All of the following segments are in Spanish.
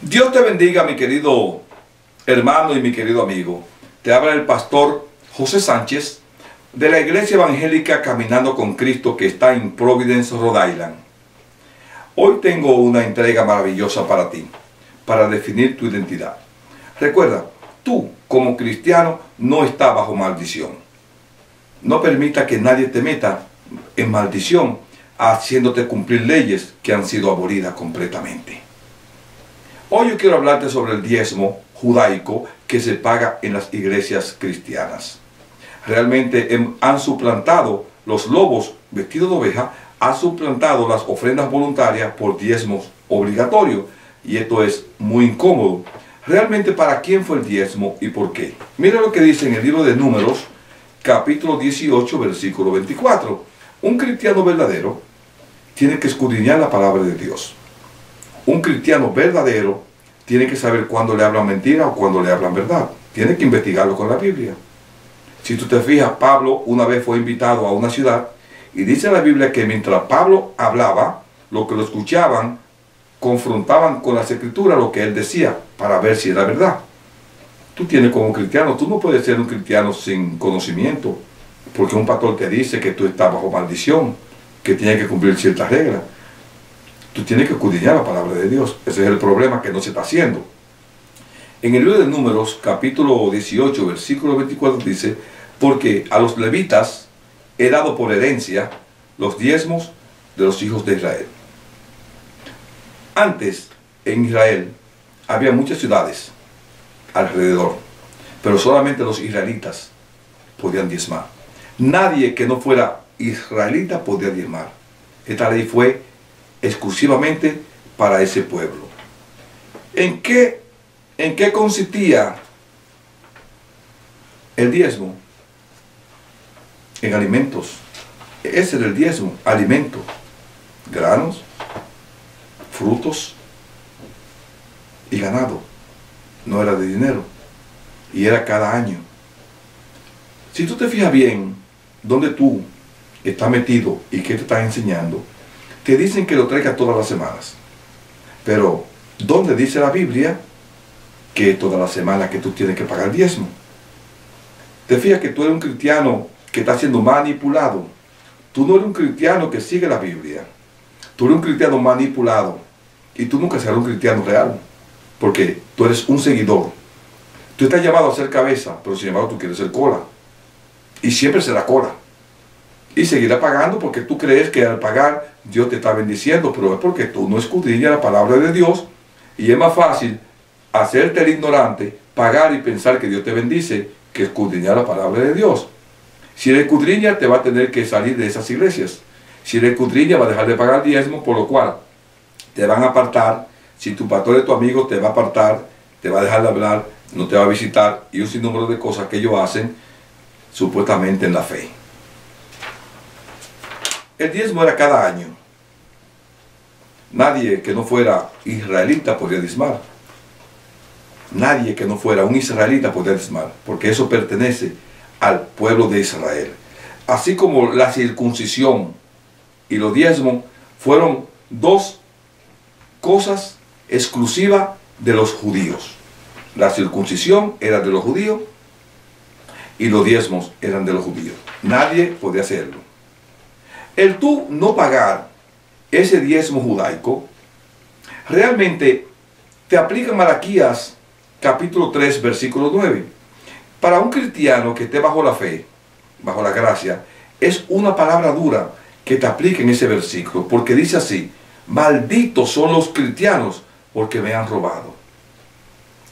Dios te bendiga, mi querido hermano y mi querido amigo. Te habla el pastor José Sánchez de la Iglesia Evangélica Caminando con Cristo, que está en Providence, Rhode Island. Hoy tengo una entrega maravillosa para ti, para definir tu identidad. Recuerda, tú como cristiano no estás bajo maldición. No permita que nadie te meta en maldición haciéndote cumplir leyes que han sido abolidas completamente. Hoy yo quiero hablarte sobre el diezmo judaico que se paga en las iglesias cristianas. Realmente han suplantado los lobos vestidos de oveja, han suplantado las ofrendas voluntarias por diezmos obligatorios, y esto es muy incómodo. Realmente, ¿para quién fue el diezmo y por qué? Mira lo que dice en el libro de Números, capítulo 18, versículo 24. Un cristiano verdadero tiene que escudriñar la palabra de Dios. Un cristiano verdadero tiene que saber cuándo le hablan mentira o cuándo le hablan verdad. Tiene que investigarlo con la Biblia. Si tú te fijas, Pablo una vez fue invitado a una ciudad y dice la Biblia que mientras Pablo hablaba, los que lo escuchaban confrontaban con las escrituras lo que él decía para ver si era verdad. Tú tienes como cristiano, tú no puedes ser un cristiano sin conocimiento, porque un pastor te dice que tú estás bajo maldición, que tienes que cumplir ciertas reglas. Tú tienes que escudriñar la palabra de Dios. Ese es el problema que no se está haciendo. En el libro de Números, capítulo 18, versículo 24, dice: porque a los levitas he dado por herencia los diezmos de los hijos de Israel. Antes, en Israel, había muchas ciudades alrededor, pero solamente los israelitas podían diezmar. Nadie que no fuera israelita podía diezmar. Esta ley fue exclusivamente para ese pueblo. ¿En qué consistía el diezmo? En alimentos. Ese era el diezmo, alimentos, granos, frutos y ganado. No era de dinero, y era cada año. Si tú te fijas bien dónde tú estás metido y qué te están enseñando, te dicen que lo traigas todas las semanas. Pero, ¿dónde dice la Biblia que todas las semanas que tú tienes que pagar diezmo? Te fijas que tú eres un cristiano que está siendo manipulado. Tú no eres un cristiano que sigue la Biblia. Tú eres un cristiano manipulado. Y tú nunca serás un cristiano real. Porque tú eres un seguidor. Tú estás llamado a ser cabeza, pero sin embargo tú quieres ser cola. Y siempre será cola. Y seguirá pagando porque tú crees que al pagar Dios te está bendiciendo, pero es porque tú no escudriñas la palabra de Dios, y es más fácil hacerte el ignorante, pagar y pensar que Dios te bendice, que escudriñar la palabra de Dios. Si el escudriña, te va a tener que salir de esas iglesias. Si el escudriña, va a dejar de pagar diezmo, por lo cual te van a apartar. Si tu pastor es tu amigo, te va a apartar, te va a dejar de hablar, no te va a visitar, y un sinnúmero de cosas que ellos hacen supuestamente en la fe. El diezmo era cada año. Nadie que no fuera israelita podía diezmar. Nadie que no fuera un israelita podía diezmar, porque eso pertenece al pueblo de Israel. Así como la circuncisión y los diezmos fueron dos cosas exclusivas de los judíos. La circuncisión era de los judíos y los diezmos eran de los judíos. Nadie podía hacerlo. El tú no pagar ese diezmo judaico, realmente te aplica Malaquías capítulo 3, versículo 9. Para un cristiano que esté bajo la fe, bajo la gracia, es una palabra dura que te aplica en ese versículo, porque dice así: malditos son los cristianos porque me han robado.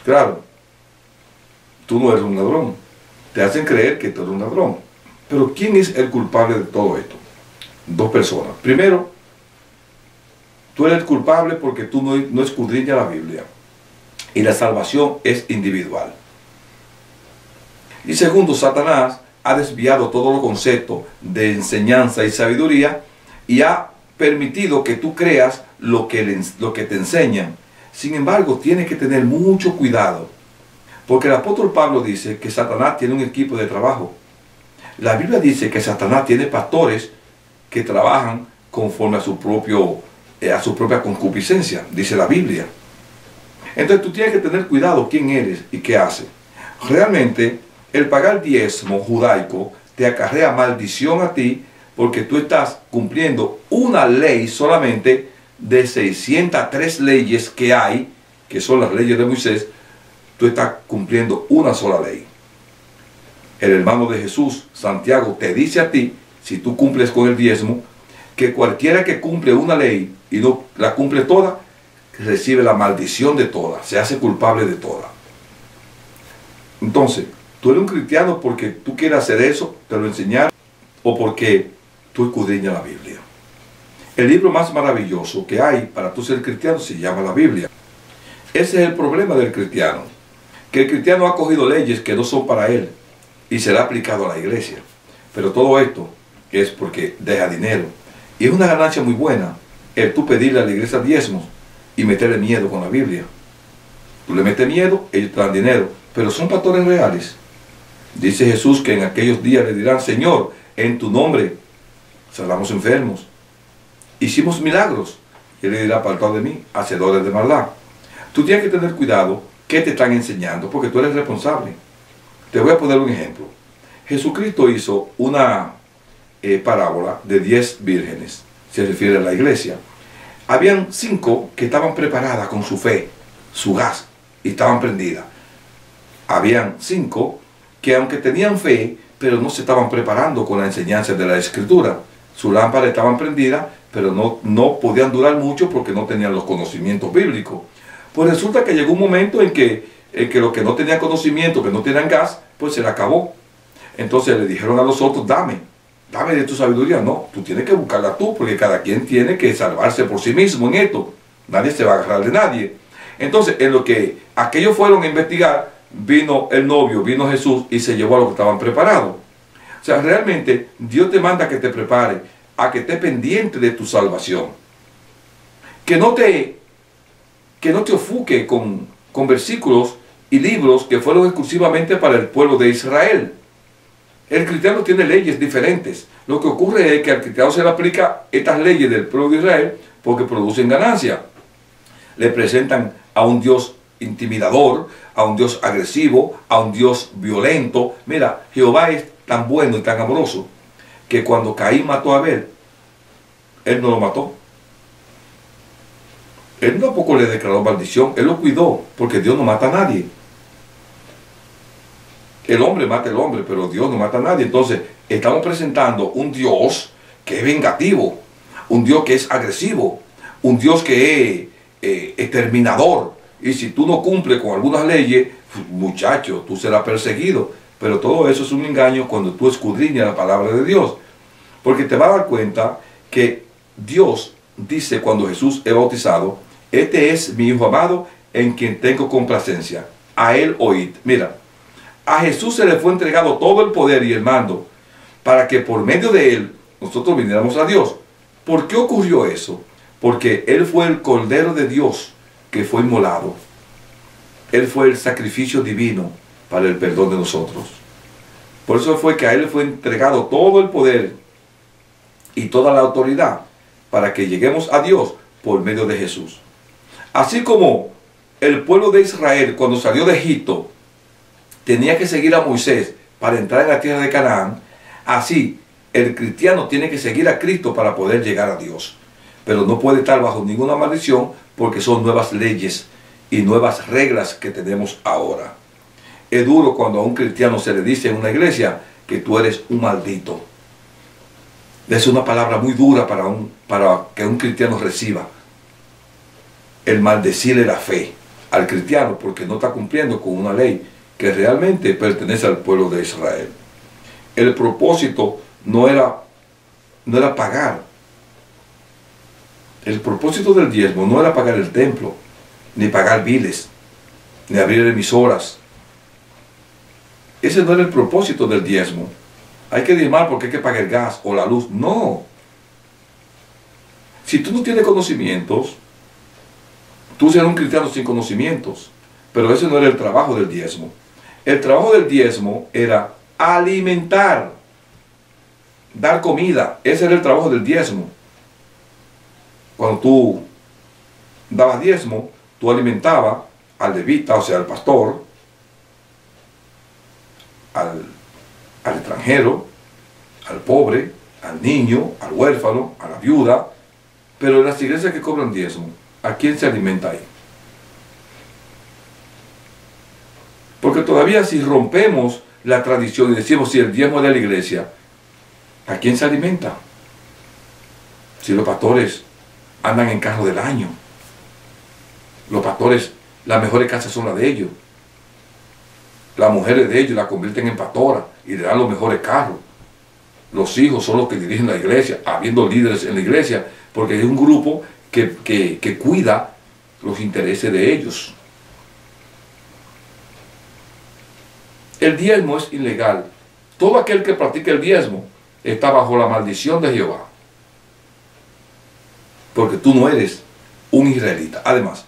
Claro, tú no eres un ladrón. Te hacen creer que tú eres un ladrón. Pero ¿quién es el culpable de todo esto? Dos personas. Primero, tú eres el culpable porque tú no escudriñas la Biblia. Y la salvación es individual. Y segundo, Satanás ha desviado todos los conceptos de enseñanza y sabiduría y ha permitido que tú creas lo que te enseñan. Sin embargo, tienes que tener mucho cuidado, porque el apóstol Pablo dice que Satanás tiene un equipo de trabajo. La Biblia dice que Satanás tiene pastores que trabajan conforme a su propia concupiscencia, dice la Biblia. Entonces tú tienes que tener cuidado quién eres y qué haces. Realmente el pagar diezmo judaico te acarrea maldición a ti, porque tú estás cumpliendo una ley solamente de 603 leyes que hay, que son las leyes de Moisés. Tú estás cumpliendo una sola ley. El hermano de Jesús, Santiago, te dice a ti, si tú cumples con el diezmo, que cualquiera que cumple una ley y no la cumple toda, recibe la maldición de toda, se hace culpable de toda. Entonces, tú eres un cristiano porque tú quieres hacer eso, te lo enseñaron, o porque tú escudriñas la Biblia. El libro más maravilloso que hay para tú ser cristiano se llama la Biblia. Ese es el problema del cristiano, que el cristiano ha cogido leyes que no son para él y se le ha aplicado a la iglesia. Pero todo esto es porque deja dinero. Y es una ganancia muy buena el tú pedirle a la iglesia diezmos y meterle miedo con la Biblia. Tú le metes miedo, ellos te dan dinero, pero son pastores reales. Dice Jesús que en aquellos días le dirán: Señor, en tu nombre sanamos enfermos, hicimos milagros. Y él le dirá: apartado de mí, hacedores de maldad. Tú tienes que tener cuidado qué te están enseñando, porque tú eres responsable. Te voy a poner un ejemplo. Jesucristo hizo una parábola de 10 vírgenes, se refiere a la iglesia. Habían 5 que estaban preparadas con su fe, su gas, y estaban prendidas. Habían 5 que aunque tenían fe, pero no se estaban preparando con la enseñanza de la Escritura. Su lámpara estaban prendidas, pero no podían durar mucho porque no tenían los conocimientos bíblicos. Pues resulta que llegó un momento en que los que no tenían conocimiento, que no tenían gas, pues se le acabó. Entonces le dijeron a los otros: dame de tu sabiduría. No, tú tienes que buscarla tú, porque cada quien tiene que salvarse por sí mismo en esto. Nadie se va a agarrar de nadie. Entonces, en lo que aquellos fueron a investigar, vino el novio, vino Jesús y se llevó a los que estaban preparados. O sea, realmente Dios te manda a que te prepare, a que estés pendiente de tu salvación. Que no te ofuque con versículos y libros que fueron exclusivamente para el pueblo de Israel. El cristiano tiene leyes diferentes. Lo que ocurre es que al cristiano se le aplica estas leyes del pueblo de Israel porque producen ganancia. Le presentan a un Dios intimidador, a un Dios agresivo, a un Dios violento. Mira, Jehová es tan bueno y tan amoroso que cuando Caín mató a Abel, él no lo mató. Él tampoco le declaró maldición, él lo cuidó, porque Dios no mata a nadie. El hombre mata al hombre, pero Dios no mata a nadie. Entonces, estamos presentando un Dios que es vengativo, un Dios que es agresivo, un Dios que es exterminador. Y si tú no cumples con algunas leyes, muchacho, tú serás perseguido. Pero todo eso es un engaño cuando tú escudriñas la palabra de Dios. Porque te vas a dar cuenta que Dios dice cuando Jesús es bautizado: este es mi Hijo amado en quien tengo complacencia. A él oíd. Mira, a Jesús se le fue entregado todo el poder y el mando para que por medio de él nosotros viniéramos a Dios. ¿Por qué ocurrió eso? Porque él fue el Cordero de Dios que fue inmolado. Él fue el sacrificio divino para el perdón de nosotros. Por eso fue que a él le fue entregado todo el poder y toda la autoridad para que lleguemos a Dios por medio de Jesús. Así como el pueblo de Israel, cuando salió de Egipto, tenía que seguir a Moisés para entrar en la tierra de Canaán, así el cristiano tiene que seguir a Cristo para poder llegar a Dios. Pero no puede estar bajo ninguna maldición, porque son nuevas leyes y nuevas reglas que tenemos ahora. Es duro cuando a un cristiano se le dice en una iglesia que tú eres un maldito. Es una palabra muy dura para que un cristiano reciba. El maldecirle la fe al cristiano porque no está cumpliendo con una ley que realmente pertenece al pueblo de Israel. El propósito no era pagar. El propósito del diezmo no era pagar el templo, ni pagar biles, ni abrir emisoras. Ese no era el propósito del diezmo. Hay que diezmar porque hay que pagar el gas o la luz. No. Si tú no tienes conocimientos, tú serás un cristiano sin conocimientos. Pero ese no era el trabajo del diezmo. El trabajo del diezmo era alimentar, dar comida. Ese era el trabajo del diezmo. Cuando tú dabas diezmo, tú alimentabas al levita, o sea, al pastor, al extranjero, al pobre, al niño, al huérfano, a la viuda. Pero en las iglesias que cobran diezmo, ¿a quién se alimenta ahí? Porque todavía si rompemos la tradición y decimos si el diezmo es de la iglesia, ¿a quién se alimenta? Si los pastores andan en carro del año, los pastores, las mejores casas son las de ellos, las mujeres de ellos la convierten en pastora y le dan los mejores carros, los hijos son los que dirigen la iglesia, habiendo líderes en la iglesia, porque es un grupo que cuida los intereses de ellos. El diezmo es ilegal. Todo aquel que practica el diezmo está bajo la maldición de Jehová. Porque tú no eres un israelita. Además,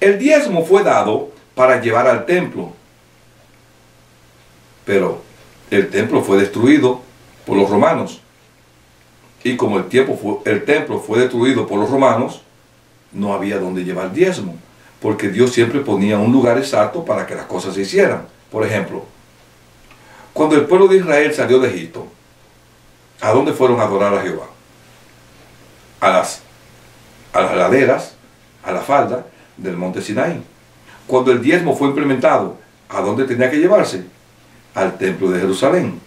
el diezmo fue dado para llevar al templo. Pero el templo fue destruido por los romanos. Y como el templo fue destruido por los romanos, no había donde llevar diezmo. Porque Dios siempre ponía un lugar exacto para que las cosas se hicieran. Por ejemplo, cuando el pueblo de Israel salió de Egipto, ¿a dónde fueron a adorar a Jehová? A las laderas, a la falda del monte Sinaí. Cuando el diezmo fue implementado, ¿a dónde tenía que llevarse? Al templo de Jerusalén.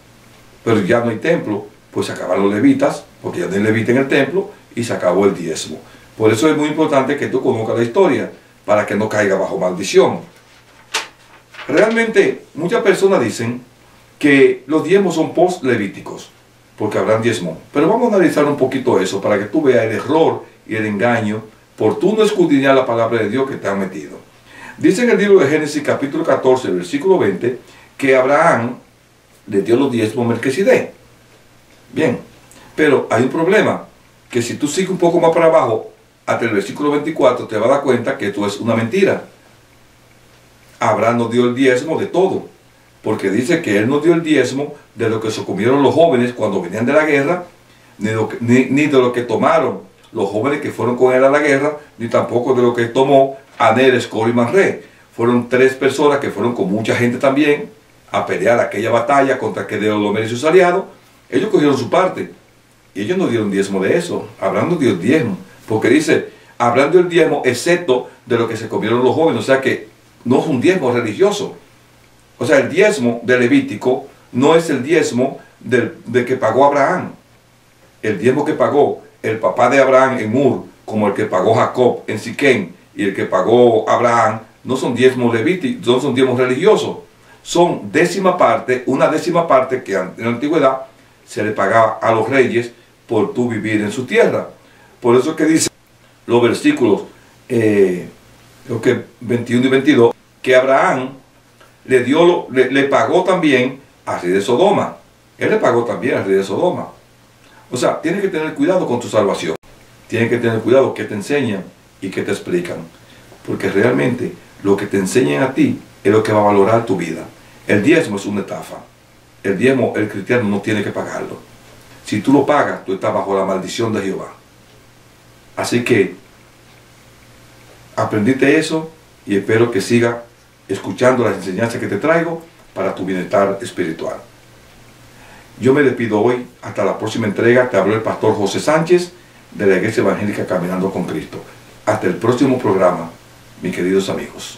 Pero ya no hay templo, pues se acabaron los levitas, porque ya no hay levita en el templo, y se acabó el diezmo. Por eso es muy importante que tú conozcas la historia, para que no caiga bajo maldición. Realmente, muchas personas dicen que los diezmos son post-levíticos, porque Abraham diezmó. Pero vamos a analizar un poquito eso, para que tú veas el error y el engaño, por tú no escudriñar la palabra de Dios que te han metido. Dice en el libro de Génesis, capítulo 14, versículo 20, que Abraham le dio los diezmos a Melquisedec. Bien, pero hay un problema, que si tú sigues un poco más para abajo, hasta el versículo 24, te vas a dar cuenta que esto es una mentira. Abraham nos dio el diezmo de todo, porque dice que él nos dio el diezmo de lo que se comieron los jóvenes cuando venían de la guerra, ni de lo que tomaron los jóvenes que fueron con él a la guerra, ni tampoco de lo que tomó Aner, Escol y Manré. Fueron 3 personas que fueron con mucha gente también a pelear aquella batalla contra Kedorlaomer y sus aliados. Ellos cogieron su parte y ellos no dieron diezmo de eso. Abraham no dio el diezmo, porque dice, Abraham dio el diezmo excepto de lo que se comieron los jóvenes. O sea que no es un diezmo religioso. O sea, el diezmo de Levítico no es el diezmo de que pagó Abraham. El diezmo que pagó el papá de Abraham en Ur, como el que pagó Jacob en Siquén y el que pagó Abraham, no son diezmos levíticos, no son diezmos religiosos. Son décima parte, una décima parte que en la antigüedad se le pagaba a los reyes por tú vivir en su tierra. Por eso que dice los versículos 21 y 22, que Abraham le pagó también al rey de Sodoma. Él le pagó también al rey de Sodoma. O sea, tienes que tener cuidado con tu salvación. Tienes que tener cuidado que te enseñan y que te explican. Porque realmente lo que te enseñan a ti es lo que va a valorar tu vida. El diezmo es una estafa. El diezmo, el cristiano no tiene que pagarlo. Si tú lo pagas, tú estás bajo la maldición de Jehová. Así que, aprendiste eso y espero que sigas escuchando las enseñanzas que te traigo para tu bienestar espiritual. Yo me despido hoy, hasta la próxima entrega. Te habló el pastor José Sánchez de la Iglesia Evangélica Caminando con Cristo. Hasta el próximo programa, mis queridos amigos.